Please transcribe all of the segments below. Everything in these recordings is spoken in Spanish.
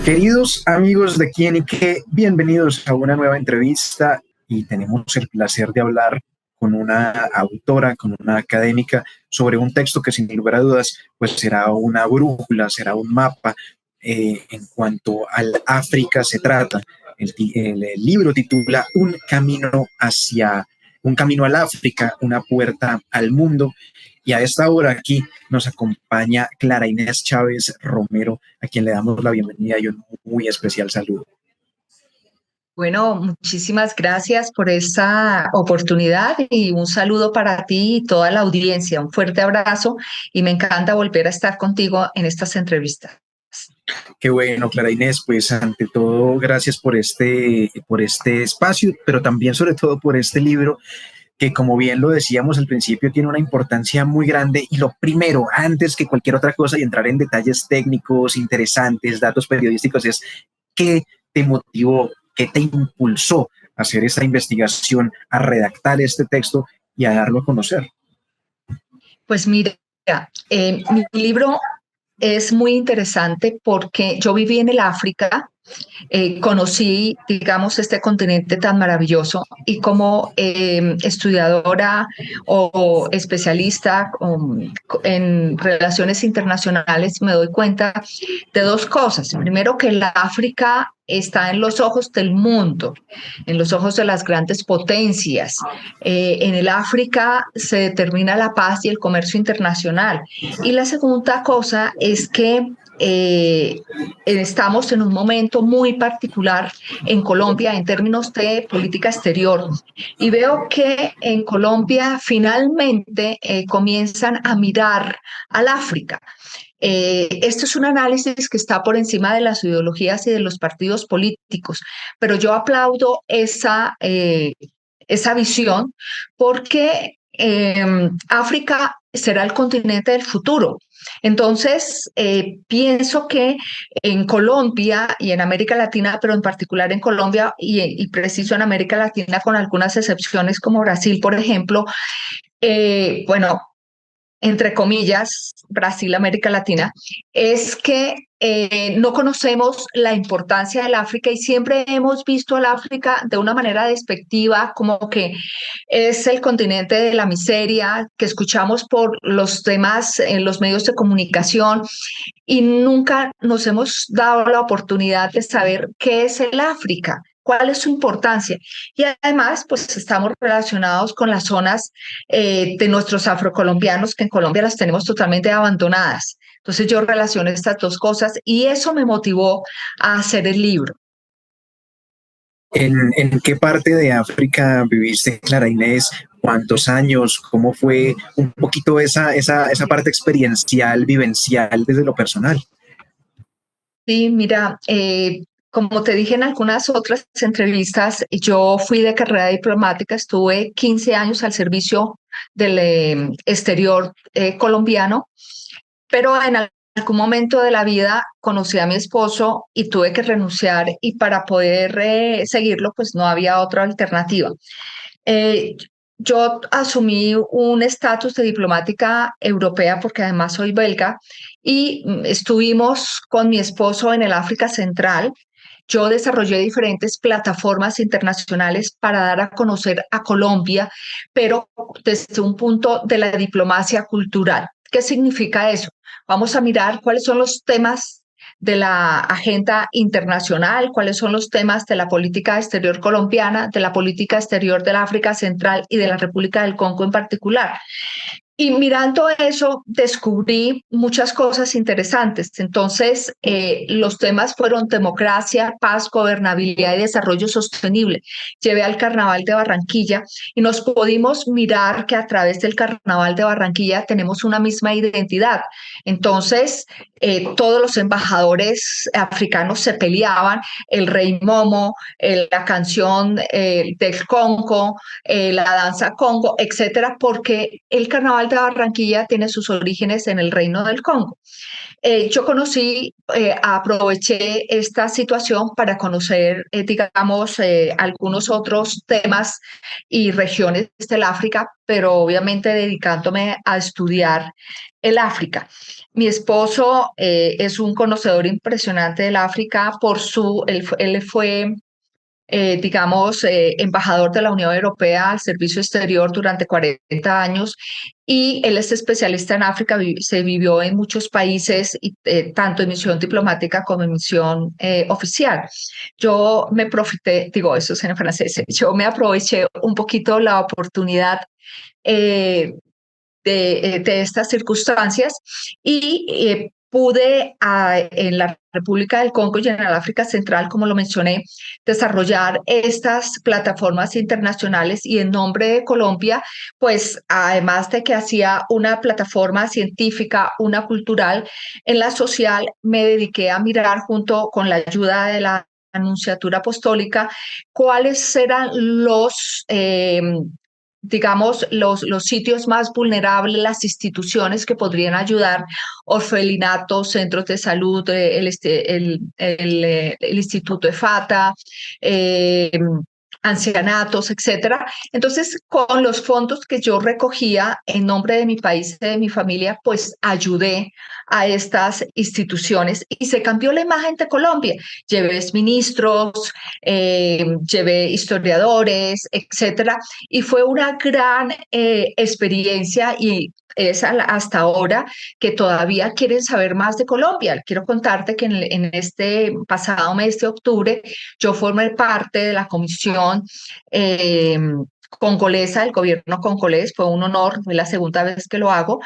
Queridos amigos de Quién y Qué, bienvenidos a una nueva entrevista y tenemos el placer de hablar con una autora, con una académica sobre un texto que sin lugar a dudas pues será una brújula, será un mapa en cuanto al África se trata. El libro titula Un camino al África, una puerta al mundo. Y a esta hora aquí nos acompaña Clara Inés Chávez Romero, a quien le damos la bienvenida y un muy especial saludo. Bueno, muchísimas gracias por esta oportunidad y un saludo para ti y toda la audiencia. Un fuerte abrazo y me encanta volver a estar contigo en estas entrevistas. Qué bueno, Clara Inés, pues ante todo, gracias por este espacio, pero también sobre todo por este libro que, como bien lo decíamos al principio, tiene una importancia muy grande. Y lo primero, antes que cualquier otra cosa y entrar en detalles técnicos, interesantes, datos periodísticos, es qué te motivó, qué te impulsó a hacer esta investigación, a redactar este texto y a darlo a conocer. Pues mira, mi libro es muy interesante porque yo viví en el África. Conocí, digamos, este continente tan maravilloso y como estudiadora o especialista en relaciones internacionales me doy cuenta de dos cosas. Primero, que la África está en los ojos del mundo, en los ojos de las grandes potencias. En el África se determina la paz y el comercio internacional. Y la segunda cosa es que estamos en un momento muy particular en Colombia en términos de política exterior y veo que en Colombia finalmente comienzan a mirar al África. Esto es un análisis que está por encima de las ideologías y de los partidos políticos, pero yo aplaudo esa visión porque África será el continente del futuro. Entonces, pienso que en Colombia y en América Latina, pero en particular en Colombia y preciso en América Latina, con algunas excepciones como Brasil, por ejemplo, bueno, entre comillas, Brasil, América Latina, es que no conocemos la importancia del África y siempre hemos visto al África de una manera despectiva, como que es el continente de la miseria que escuchamos por los temas en los medios de comunicación y nunca nos hemos dado la oportunidad de saber qué es el África. ¿Cuál es su importancia? Y además, pues estamos relacionados con las zonas de nuestros afrocolombianos, que en Colombia las tenemos totalmente abandonadas. Entonces yo relaciono estas dos cosas y eso me motivó a hacer el libro. ¿En qué parte de África viviste, Clara Inés? ¿Cuántos años? ¿Cómo fue un poquito esa parte experiencial, vivencial desde lo personal? Sí, mira, como te dije en algunas otras entrevistas, yo fui de carrera diplomática, estuve 15 años al servicio del exterior colombiano, pero en algún momento de la vida conocí a mi esposo y tuve que renunciar y para poder seguirlo, pues no había otra alternativa. Eh, yo asumí un estatus de diplomática europea porque además soy belga y estuvimos con mi esposo en el África Central. Yo desarrollé diferentes plataformas internacionales para dar a conocer a Colombia, pero desde un punto de la diplomacia cultural. ¿Qué significa eso? Vamos a mirar cuáles son los temas de la agenda internacional, cuáles son los temas de la política exterior colombiana, de la política exterior del África Central y de la República del Congo en particular. Y mirando eso, descubrí muchas cosas interesantes. Entonces, los temas fueron democracia, paz, gobernabilidad y desarrollo sostenible. Llevé al Carnaval de Barranquilla y nos pudimos mirar que a través del Carnaval de Barranquilla tenemos una misma identidad. Entonces, todos los embajadores africanos se peleaban, el Rey Momo, la canción del Congo, la danza Congo, etcétera, porque el Carnaval Carnaval de Barranquilla tiene sus orígenes en el Reino del Congo. Yo aproveché esta situación para conocer, digamos, algunos otros temas y regiones del África, pero obviamente dedicándome a estudiar el África. Mi esposo es un conocedor impresionante del África él fue digamos, embajador de la Unión Europea al servicio exterior durante 40 años y él es especialista en África, se vivió en muchos países, tanto en misión diplomática como en misión oficial. Yo me profité, digo eso es en francés, yo me aproveché un poquito la oportunidad eh, de estas circunstancias y pude en la República del Congo y en el África Central, como lo mencioné, desarrollar estas plataformas internacionales y en nombre de Colombia, pues además de que hacía una plataforma científica, una cultural, en la social me dediqué a mirar junto con la ayuda de la Anunciatura Apostólica cuáles eran digamos, los sitios más vulnerables, las instituciones que podrían ayudar, orfelinatos, centros de salud, el Instituto EFATA, ancianatos, etcétera. Entonces, con los fondos que yo recogía en nombre de mi país y de mi familia, pues ayudé a estas instituciones y se cambió la imagen de Colombia. Llevé ministros, llevé historiadores, etcétera, y fue una gran experiencia y es hasta ahora que todavía quieren saber más de Colombia. Quiero contarte que en este pasado mes de octubre yo formé parte de la comisión congolesa, el gobierno congolés, fue un honor, fue la segunda vez que lo hago,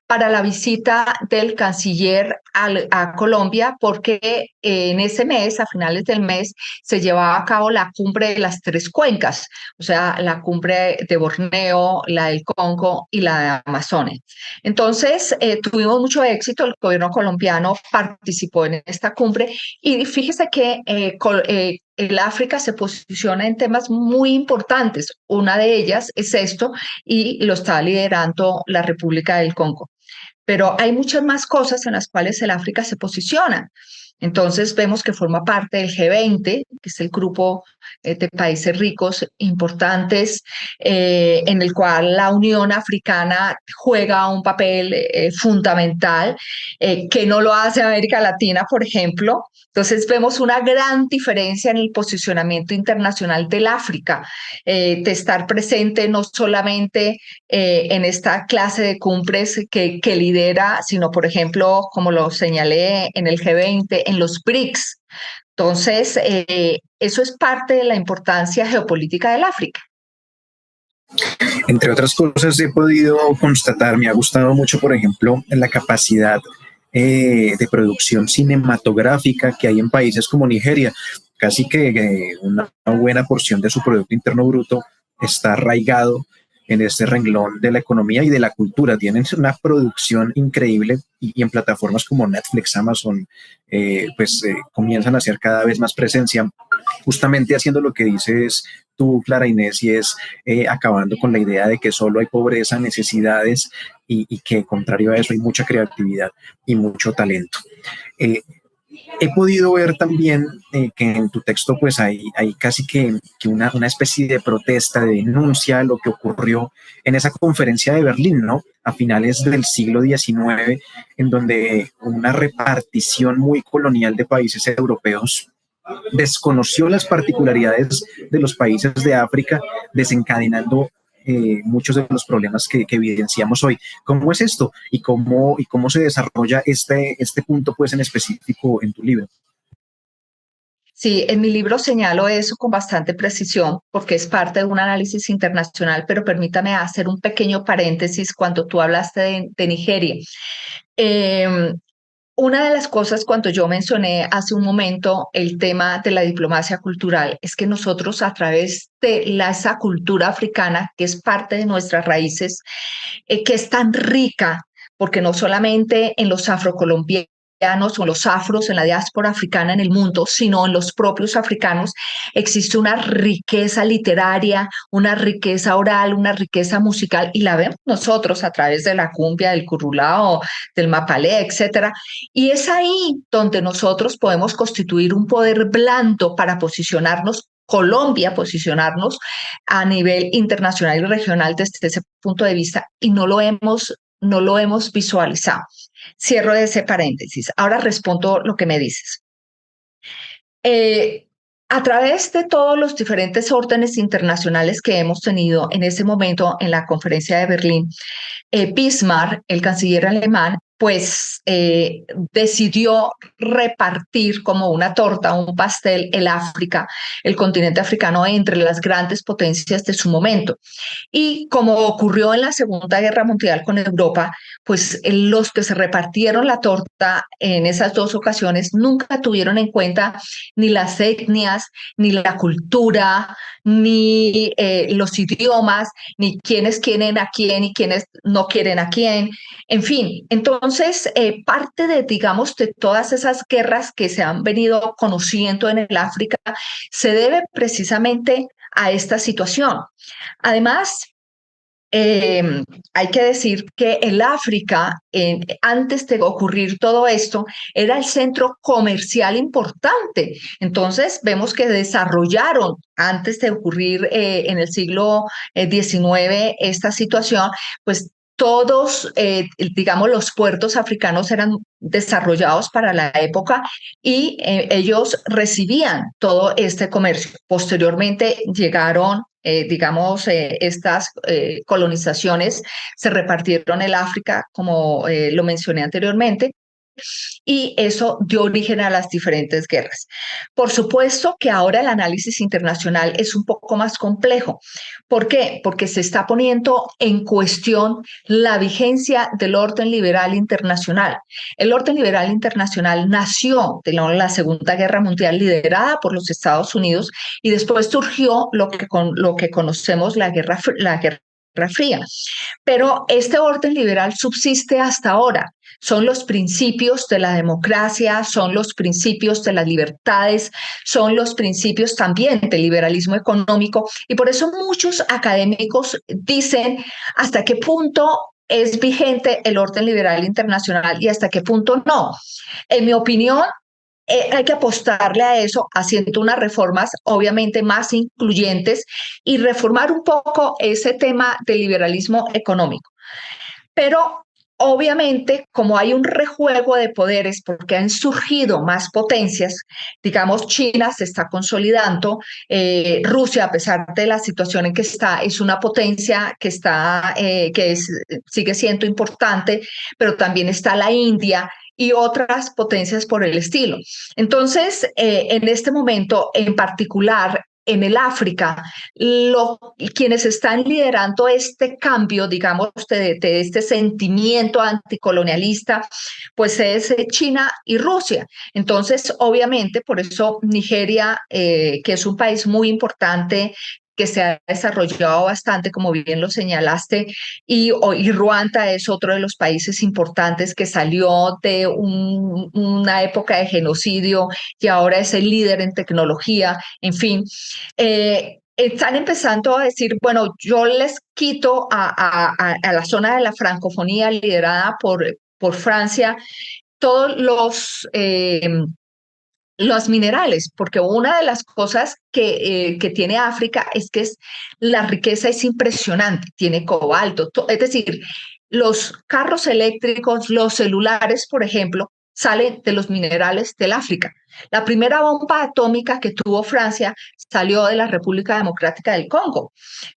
para la visita del canciller a Colombia, porque en ese mes, a finales del mes, se llevaba a cabo la cumbre de las tres cuencas, o sea, la cumbre de Borneo, la del Congo y la de Amazonas. Entonces, tuvimos mucho éxito, el gobierno colombiano participó en esta cumbre y fíjese que el África se posiciona en temas muy importantes. Una de ellas es esto y lo está liderando la República del Congo. Pero hay muchas más cosas en las cuales el África se posiciona. Entonces vemos que forma parte del G20, que es el grupo de países ricos importantes, en el cual la Unión Africana juega un papel fundamental, que no lo hace América Latina, por ejemplo. Entonces vemos una gran diferencia en el posicionamiento internacional del África, de estar presente no solamente en esta clase de cumbres que lidera, sino, por ejemplo, como lo señalé en el G20, en los BRICS. Entonces, eso es parte de la importancia geopolítica del África. Entre otras cosas, he podido constatar, me ha gustado mucho, por ejemplo, la capacidad de producción cinematográfica que hay en países como Nigeria. Casi que una buena porción de su Producto Interno Bruto está arraigado en este renglón de la economía y de la cultura. Tienen una producción increíble y en plataformas como Netflix, Amazon, comienzan a hacer cada vez más presencia, justamente haciendo lo que dices tú, Clara Inés, y es acabando con la idea de que solo hay pobreza, necesidades y que contrario a eso hay mucha creatividad y mucho talento. He podido ver también que en tu texto pues hay casi que una especie de protesta, de denuncia de lo que ocurrió en esa conferencia de Berlín, ¿no? A finales del siglo XIX, en donde una repartición muy colonial de países europeos desconoció las particularidades de los países de África, desencadenando muchos de los problemas que evidenciamos hoy. ¿Cómo es esto? ¿Y cómo se desarrolla este punto pues en específico en tu libro? Sí, en mi libro señalo eso con bastante precisión porque es parte de un análisis internacional, pero permítame hacer un pequeño paréntesis cuando tú hablaste de Nigeria. Una de las cosas cuando yo mencioné hace un momento el tema de la diplomacia cultural es que nosotros a través de esa cultura africana, que es parte de nuestras raíces, que es tan rica, porque no solamente en los afrocolombianos, o los afros en la diáspora africana en el mundo, sino en los propios africanos, existe una riqueza literaria, una riqueza oral, una riqueza musical, y la vemos nosotros a través de la cumbia, del currulao, del mapalé, etcétera. Y es ahí donde nosotros podemos constituir un poder blando para posicionarnos, Colombia, posicionarnos a nivel internacional y regional desde ese punto de vista, y no lo hemos visualizado. Cierro ese paréntesis. Ahora respondo lo que me dices. A través de todos los diferentes órdenes internacionales que hemos tenido en ese momento en la conferencia de Berlín, Bismarck, el canciller alemán, pues decidió repartir como una torta, un pastel, el África, el continente africano, entre las grandes potencias de su momento. Y como ocurrió en la Segunda Guerra Mundial con Europa, pues los que se repartieron la torta en esas dos ocasiones nunca tuvieron en cuenta ni las etnias, ni la cultura, ni los idiomas, ni quiénes quieren a quién y quiénes no quieren a quién. En fin, entonces parte de, digamos, de todas esas guerras que se han venido conociendo en el África se debe precisamente a esta situación. Además, hay que decir que el África, antes de ocurrir todo esto, era el centro comercial importante. Entonces, vemos que desarrollaron, antes de ocurrir en el siglo XIX esta situación, pues todos, digamos, los puertos africanos eran desarrollados para la época y ellos recibían todo este comercio. Posteriormente llegaron digamos, estas colonizaciones se repartieron en el África, como lo mencioné anteriormente, y eso dio origen a las diferentes guerras. Por supuesto que ahora el análisis internacional es un poco más complejo. ¿Por qué? Porque se está poniendo en cuestión la vigencia del orden liberal internacional. El orden liberal internacional nació de la Segunda Guerra Mundial, liderada por los Estados Unidos, y después surgió lo que conocemos la Guerra Fría. Pero este orden liberal subsiste hasta ahora. Son los principios de la democracia, son los principios de las libertades, son los principios también del liberalismo económico, y por eso muchos académicos dicen hasta qué punto es vigente el orden liberal internacional y hasta qué punto no. En mi opinión, hay que apostarle a eso, haciendo unas reformas obviamente más incluyentes y reformar un poco ese tema del liberalismo económico. Pero obviamente, como hay un rejuego de poderes, porque han surgido más potencias, digamos, China se está consolidando, Rusia, a pesar de la situación en que está, es una potencia que sigue siendo importante, pero también está la India y otras potencias por el estilo. Entonces, en este momento en particular, en el África, quienes están liderando este cambio, digamos, de este sentimiento anticolonialista, pues es China y Rusia. Entonces, obviamente, por eso Nigeria, que es un país muy importante, que se ha desarrollado bastante, como bien lo señalaste, y Ruanda es otro de los países importantes que salió de una época de genocidio y ahora es el líder en tecnología, en fin. Están empezando a decir, bueno, yo les quito a la zona de la francofonía liderada por Francia todos los minerales, porque una de las cosas que tiene África es que la riqueza es impresionante, tiene cobalto, es decir, los carros eléctricos, los celulares, por ejemplo, salen de los minerales del África. La primera bomba atómica que tuvo Francia salió de la República Democrática del Congo,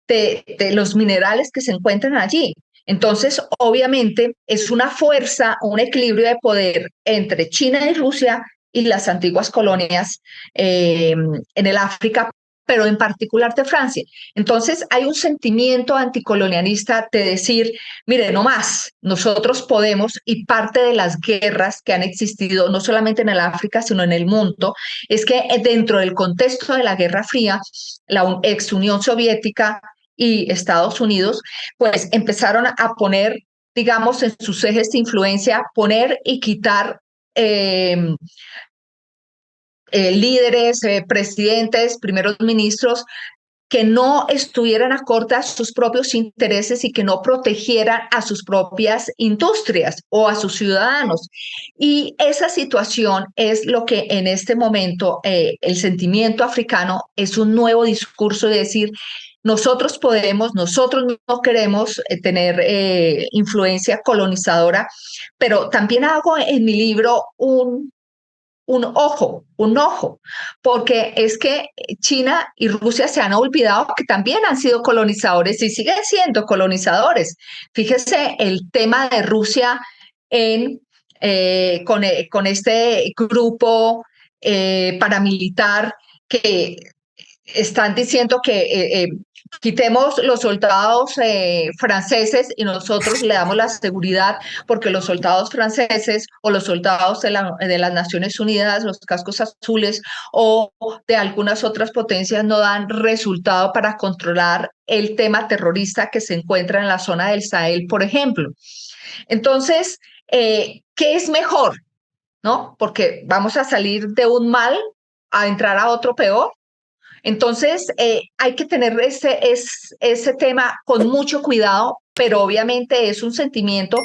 de los minerales que se encuentran allí. Entonces, obviamente, es una fuerza, un equilibrio de poder entre China y Rusia y las antiguas colonias en el África, pero en particular de Francia. Entonces hay un sentimiento anticolonialista de decir, mire, no más, nosotros podemos, y parte de las guerras que han existido, no solamente en el África, sino en el mundo, es que dentro del contexto de la Guerra Fría, la ex Unión Soviética y Estados Unidos, pues empezaron a poner, digamos, en sus ejes de influencia, poner y quitar líderes, presidentes, primeros ministros que no estuvieran acorde a sus propios intereses y que no protegieran a sus propias industrias o a sus ciudadanos. Y esa situación es lo que en este momento el sentimiento africano es un nuevo discurso de decir, nosotros podemos, nosotros no queremos tener influencia colonizadora, pero también hago en mi libro un ojo, porque es que China y Rusia se han olvidado que también han sido colonizadores y siguen siendo colonizadores. Fíjese el tema de Rusia con este grupo paramilitar que están diciendo que quitemos los soldados franceses y nosotros le damos la seguridad porque los soldados franceses o los soldados de las Naciones Unidas, los cascos azules o de algunas otras potencias no dan resultado para controlar el tema terrorista que se encuentra en la zona del Sahel, por ejemplo. Entonces, ¿qué es mejor? ¿No? Porque vamos a salir de un mal a entrar a otro peor. Entonces, hay que tener ese tema con mucho cuidado, pero obviamente es un sentimiento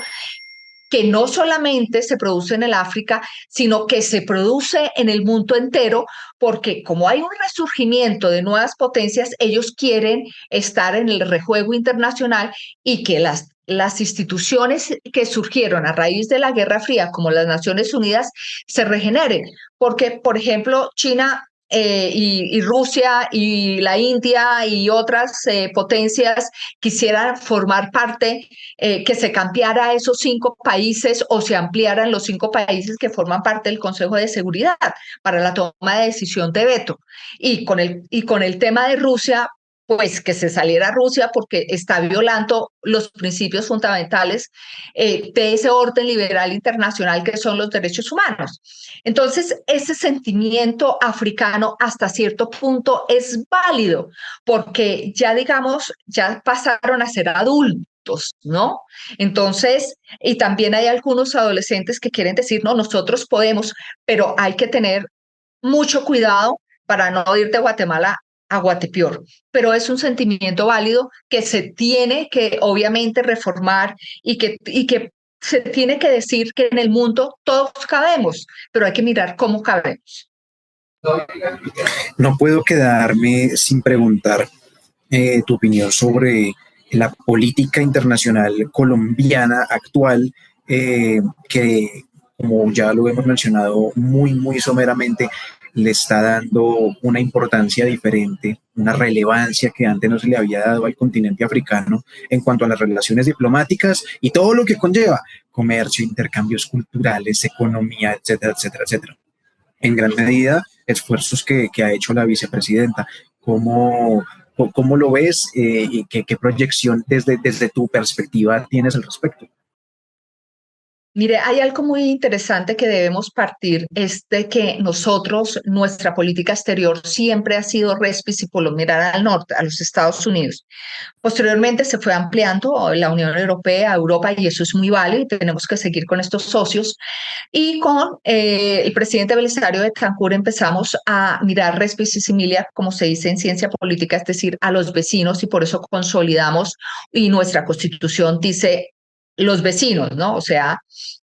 que no solamente se produce en el África, sino que se produce en el mundo entero, porque como hay un resurgimiento de nuevas potencias, ellos quieren estar en el rejuego internacional y que las instituciones que surgieron a raíz de la Guerra Fría, como las Naciones Unidas, se regeneren. Porque, por ejemplo, China y Rusia y la India y otras potencias quisieran formar parte, que se cambiara esos 5 países o se ampliaran los 5 países que forman parte del Consejo de Seguridad para la toma de decisión de veto. Y con el tema de Rusia, pues que se saliera Rusia porque está violando los principios fundamentales de ese orden liberal internacional que son los derechos humanos. Entonces, ese sentimiento africano hasta cierto punto es válido porque ya digamos, ya pasaron a ser adultos, ¿no? Entonces, y también hay algunos adolescentes que quieren decir, no, nosotros podemos, pero hay que tener mucho cuidado para no ir de Guatemala a Guatepeor, pero es un sentimiento válido que se tiene que obviamente reformar y que se tiene que decir que en el mundo todos cabemos, pero hay que mirar cómo cabemos. No puedo quedarme sin preguntar tu opinión sobre la política internacional colombiana actual, que, como ya lo hemos mencionado muy, muy someramente, le está dando una importancia diferente, una relevancia que antes no se le había dado al continente africano en cuanto a las relaciones diplomáticas y todo lo que conlleva, comercio, intercambios culturales, economía, etcétera, etcétera, etcétera. En gran medida, esfuerzos que ha hecho la vicepresidenta. ¿Cómo, cómo lo ves y qué proyección desde tu perspectiva tienes al respecto? Mire, hay algo muy interesante que debemos partir, es de que nosotros, nuestra política exterior siempre ha sido respicible, mirar al norte, a los Estados Unidos. Posteriormente se fue ampliando la Unión Europea, a Europa, y eso es muy válido y tenemos que seguir con estos socios. Y con el presidente Belisario de Cancún empezamos a mirar respicible, como se dice en ciencia política, es decir, a los vecinos, y por eso consolidamos, y nuestra constitución dice los vecinos, ¿no? O sea,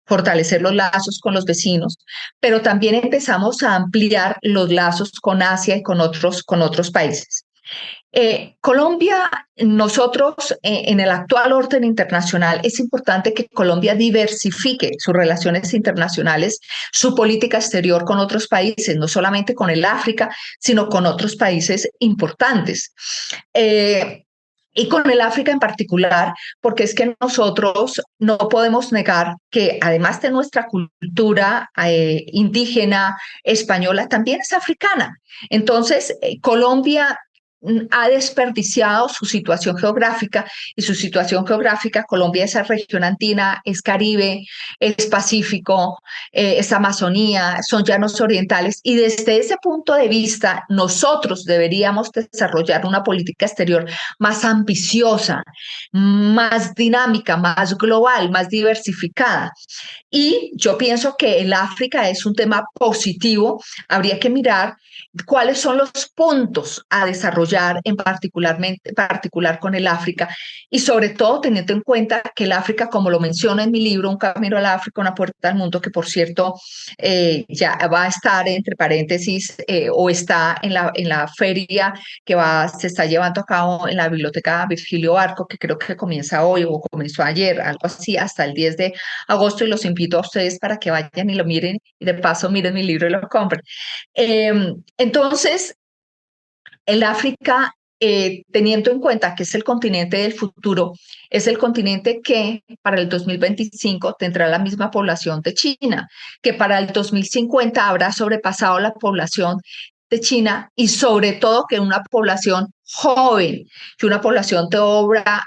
fortalecer los lazos con los vecinos, pero también empezamos a ampliar los lazos con Asia y con otros países. Colombia, nosotros en el actual orden internacional, es importante que Colombia diversifique sus relaciones internacionales, su política exterior con otros países, no solamente con el África, sino con otros países importantes. Y con el África en particular, porque es que nosotros no podemos negar que además de nuestra cultura indígena, española, también es africana. Entonces, Colombia ha desperdiciado su situación geográfica, y su situación geográfica, Colombia es la región andina, es Caribe, es Pacífico, es Amazonía, son llanos orientales, y desde ese punto de vista nosotros deberíamos desarrollar una política exterior más ambiciosa, más dinámica, más global, más diversificada. Y yo pienso que el África es un tema positivo. Habría que mirar cuáles son los puntos a desarrollar en particular con el África, y sobre todo teniendo en cuenta que el África, como lo menciono en mi libro, Un camino al África, una puerta al mundo, que por cierto ya va a estar entre paréntesis o está en la feria que se está llevando a cabo en la Biblioteca Virgilio Barco, que creo que comienza hoy o comenzó ayer, algo así, hasta el 10 de agosto, y los invito a ustedes para que vayan y lo miren, y de paso miren mi libro y lo compren. Entonces, el África, teniendo en cuenta que es el continente del futuro, es el continente que para el 2025 tendrá la misma población de China, que para el 2050 habrá sobrepasado la población de China, y sobre todo que una población joven, que una población de obra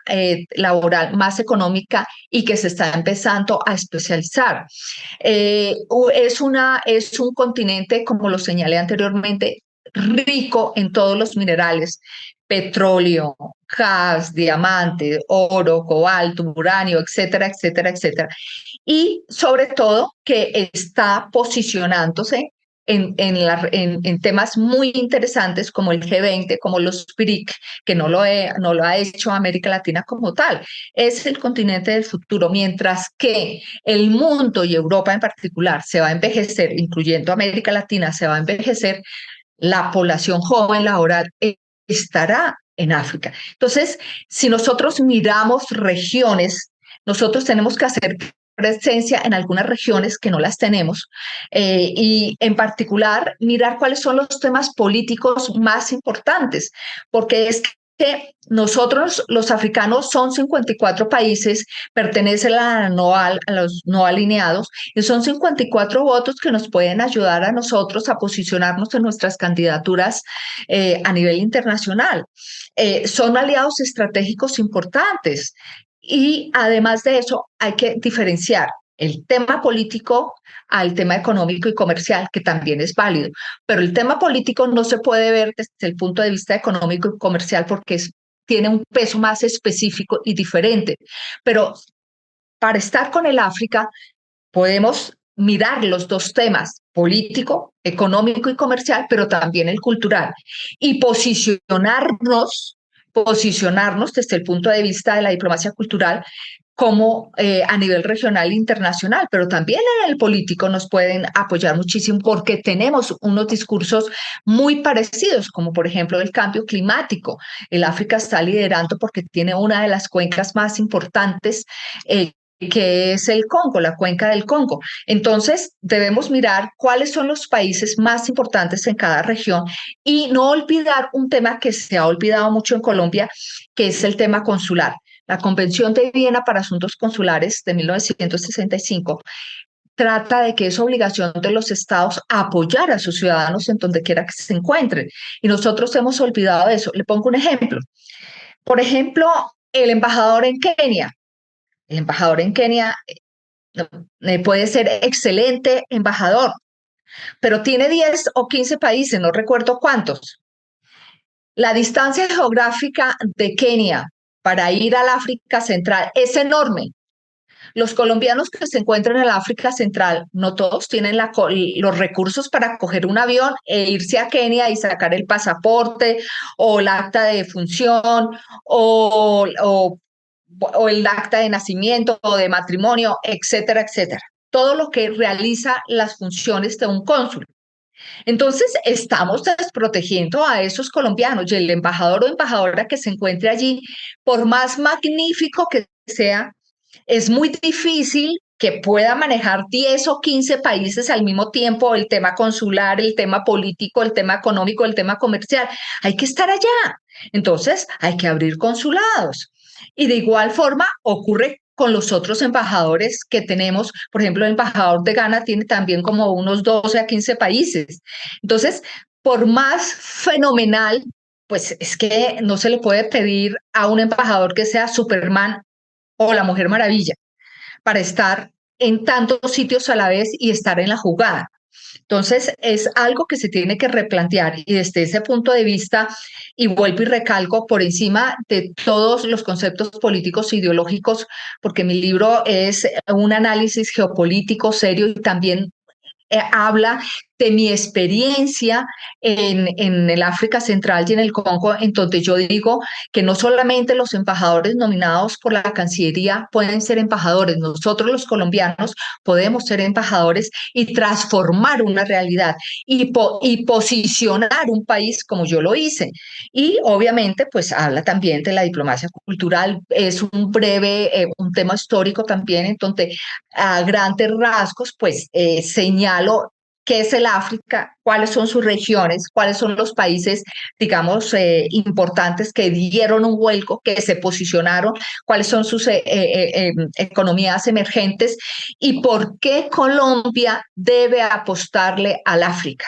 laboral más económica y que se está empezando a especializar. Es un continente, como lo señalé anteriormente, rico en todos los minerales: petróleo, gas, diamante, oro, cobalto, uranio, etcétera, etcétera, etcétera. Y sobre todo que está posicionándose en temas muy interesantes como el G20, como los BRIC, que no lo ha hecho América Latina como tal. Es el continente del futuro, mientras que el mundo y Europa en particular se va a envejecer, incluyendo América Latina, se va a envejecer. La población joven laboral estará en África. Entonces, si nosotros miramos regiones, nosotros tenemos que hacer presencia en algunas regiones que no las tenemos, y en particular mirar cuáles son los temas políticos más importantes, porque es que nosotros, los africanos, son 54 países, pertenecen a los no alineados, y son 54 votos que nos pueden ayudar a nosotros a posicionarnos en nuestras candidaturas a nivel internacional. Son aliados estratégicos importantes, y además de eso hay que diferenciar el tema político al tema económico y comercial, que también es válido, pero el tema político no se puede ver desde el punto de vista económico y comercial porque tiene un peso más específico y diferente. Pero para estar con el África podemos mirar los dos temas: político, económico y comercial, pero también el cultural, y posicionarnos desde el punto de vista de la diplomacia cultural como a nivel regional e internacional, pero también en el político nos pueden apoyar muchísimo porque tenemos unos discursos muy parecidos, como por ejemplo el cambio climático. El África está liderando porque tiene una de las cuencas más importantes, que es el Congo, la cuenca del Congo. Entonces, debemos mirar cuáles son los países más importantes en cada región y no olvidar un tema que se ha olvidado mucho en Colombia, que es el tema consular. La Convención de Viena para Asuntos Consulares de 1965 trata de que es obligación de los estados apoyar a sus ciudadanos en donde quiera que se encuentren. Y nosotros hemos olvidado eso. Le pongo un ejemplo. Por ejemplo, el embajador en Kenia. El embajador en Kenia puede ser excelente embajador, pero tiene 10 o 15 países, no recuerdo cuántos. La distancia geográfica de Kenia para ir al África Central es enorme. Los colombianos que se encuentran en el África Central, no todos tienen los recursos para coger un avión e irse a Kenia y sacar el pasaporte o el acta de defunción o el acta de nacimiento o de matrimonio, etcétera, etcétera. Todo lo que realiza las funciones de un cónsul. Entonces, estamos desprotegiendo a esos colombianos, y el embajador o embajadora que se encuentre allí, por más magnífico que sea, es muy difícil que pueda manejar 10 o 15 países al mismo tiempo: el tema consular, el tema político, el tema económico, el tema comercial. Hay que estar allá. Entonces, hay que abrir consulados. Y de igual forma ocurre con los otros embajadores que tenemos. Por ejemplo, el embajador de Ghana tiene también como unos 12 a 15 países. Entonces, por más fenomenal pues es que no se le puede pedir a un embajador que sea Superman o la Mujer Maravilla para estar en tantos sitios a la vez y estar en la jugada. Entonces, es algo que se tiene que replantear y desde ese punto de vista, y vuelvo y recalco por encima de todos los conceptos políticos e ideológicos, porque mi libro es un análisis geopolítico serio y también habla de mi experiencia en el África Central y en el Congo, en donde yo digo que no solamente los embajadores nominados por la Cancillería pueden ser embajadores, nosotros los colombianos podemos ser embajadores y transformar una realidad y posicionar un país como yo lo hice. Y obviamente, pues habla también de la diplomacia cultural, es un breve, un tema histórico también, en donde a grandes rasgos, pues señalo qué es el África, cuáles son sus regiones, cuáles son los países, digamos, importantes que dieron un vuelco, que se posicionaron, cuáles son sus economías emergentes y por qué Colombia debe apostarle al África.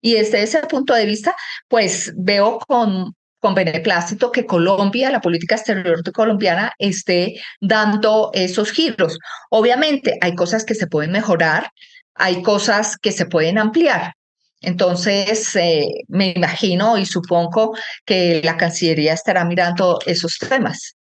Y desde ese punto de vista, pues veo con beneplácito que Colombia, la política exterior de colombiana, esté dando esos giros. Obviamente hay cosas que se pueden mejorar, hay cosas que se pueden ampliar. Entonces, me imagino y supongo que la Cancillería estará mirando esos temas.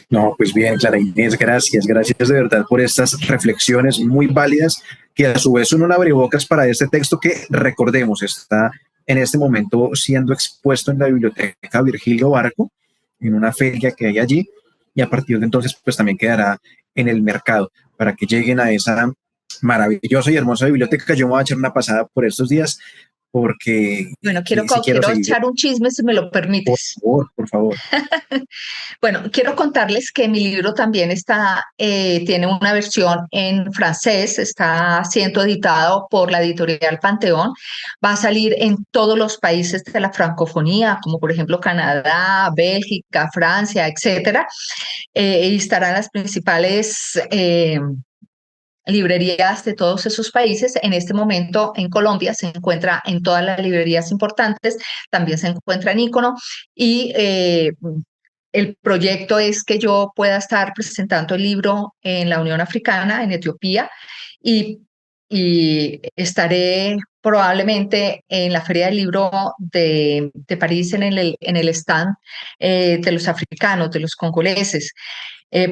No, pues bien, Clara Inés, gracias, gracias de verdad por estas reflexiones muy válidas que a su vez son un abrebocas para este texto que, recordemos, está en este momento siendo expuesto en la Biblioteca Virgilio Barco, en una feria que hay allí, y a partir de entonces pues también quedará en el mercado para que lleguen a esa maravillosa y hermosa biblioteca. Yo me voy a echar una pasada por estos días porque Bueno, sí quiero quiero seguir. echar un chisme si me lo Por permites. favor, por favor. Bueno, quiero contarles que mi libro también tiene una versión en francés, está siendo editado por la editorial Panteón, va a salir en todos los países de la francofonía, como por ejemplo Canadá, Bélgica, Francia, etcétera, y estarán las principales librerías de todos esos países. En este momento en Colombia se encuentra en todas las librerías importantes, también se encuentra en Ícono y el proyecto es que yo pueda estar presentando el libro en la Unión Africana, en Etiopía, y, y estaré probablemente en la Feria del Libro de París en el stand de los africanos, de los congoleses.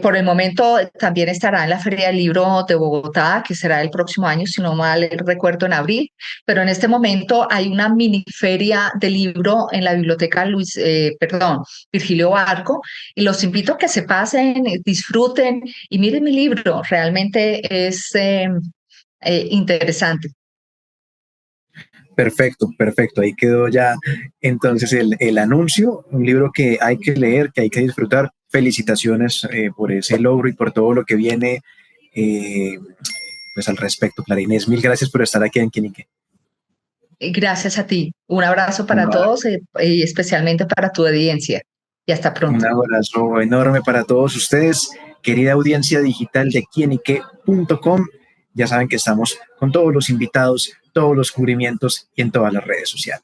Por el momento también estará en la Feria del Libro de Bogotá, que será el próximo año, si no mal recuerdo, en abril. Pero en este momento hay una mini feria de libro en la biblioteca Virgilio Barco, y los invito a que se pasen, disfruten y miren mi libro. Realmente es interesante. Perfecto, perfecto. Ahí quedó ya entonces el anuncio, un libro que hay que leer, que hay que disfrutar. Felicitaciones por ese logro y por todo lo que viene eh, pues al respecto. Clara Inés, mil gracias por estar aquí en Quinique. Gracias a ti. Un abrazo Un, para todos y especialmente para tu audiencia. Y hasta un pronto. abrazo enorme para todos ustedes, querida audiencia digital de quienique.com. Ya saben que estamos con todos los invitados, todos los cubrimientos y en todas las redes sociales.